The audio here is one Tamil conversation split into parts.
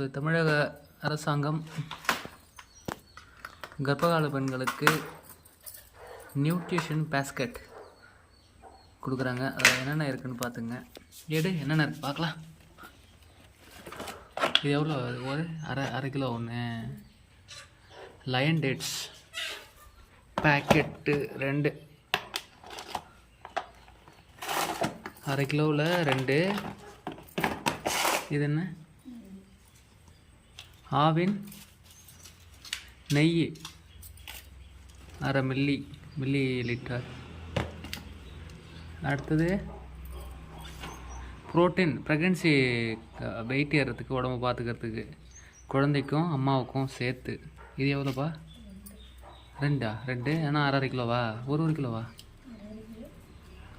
நமது தமிழக அரசாங்கம் கர்ப்பகால பெண்களுக்கு நியூட்ரிஷன் பேஸ்கெட் கொடுக்குறாங்க. அதில் என்னென்ன இருக்குதுன்னு பார்த்துங்க. என்னென்ன இருக்குது பார்க்கலாம். இது எவ்வளோ? ஒரு அரை கிலோ ஒன்று. லயன் டேட்ஸ் பேக்கெட்டு 2, அரை கிலோவில் 2. இது என்ன? ஆவின் நெய் அரை மில்லி லிட்டர். அடுத்தது ப்ரோட்டீன், ப்ரெக்னென்சி வெயிட் ஏறுறதுக்கு, உடம்பு பார்த்துக்கிறதுக்கு, குழந்தைக்கும் அம்மாவுக்கும் சேர்த்து. இது எவ்வளோப்பா? 2 ஏன்னா அரை கிலோவா? ஒரு கிலோவா?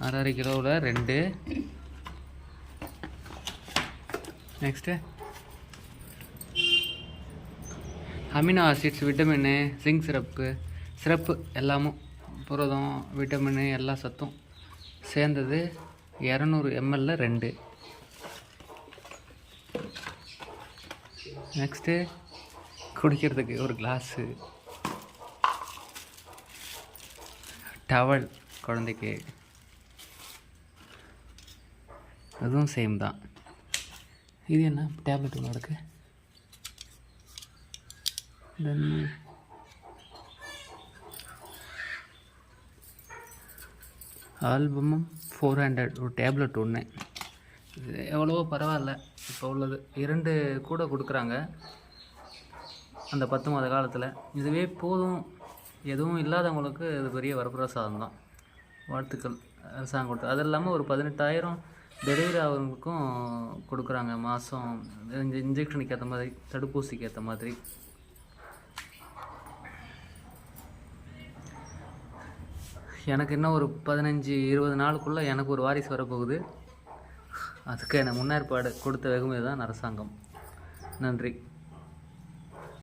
அரை கிலோவில் 2. நெக்ஸ்ட்டு அமினோ ஆசிட்ஸ், விட்டமின்னு, ஜிங்க் சிரப்பு எல்லாமும், புரதம், விட்டமின்னு எல்லா சத்தும் சேர்ந்தது 200 ml 2. நெக்ஸ்ட்டு குடிக்கிறதுக்கு ஒரு கிளாஸு. டவல் குழந்தைக்கு, அதுவும் சேம் தான். இது என்ன? டேப்லெட் ஒன்று இருக்குது. தென் ஆல்பமும் 400 ஒரு டேப்லெட் ஒன்று. எவ்வளவோ பரவாயில்ல. இப்போ உள்ளது 2 கூட கொடுக்குறாங்க அந்த 10 மாத காலத்தில். இதுவே போதும். எதுவும் இல்லாதவங்களுக்கு இது பெரிய வரப்பிரசாதம் தான். வாழ்த்துக்கள் அரசாங்கம் கொடுத்து. அது இல்லாமல் ஒரு 18,000 டெலிவரி ஆகிறவங்களுக்கும் கொடுக்குறாங்க மாதம். இன்ஜெக்ஷனுக்கு ஏற்ற மாதிரி, தடுப்பூசிக்கு ஏற்ற மாதிரி. எனக்கு இன்னும் ஒரு 15-20 நாளுக்குள்ளே எனக்கு ஒரு வாரிசு வரப்போகுது. அதுக்கு எனக்கு முன்னேற்பாடு கொடுத்த வெகுமதி தான் அரசாங்கம். நன்றி.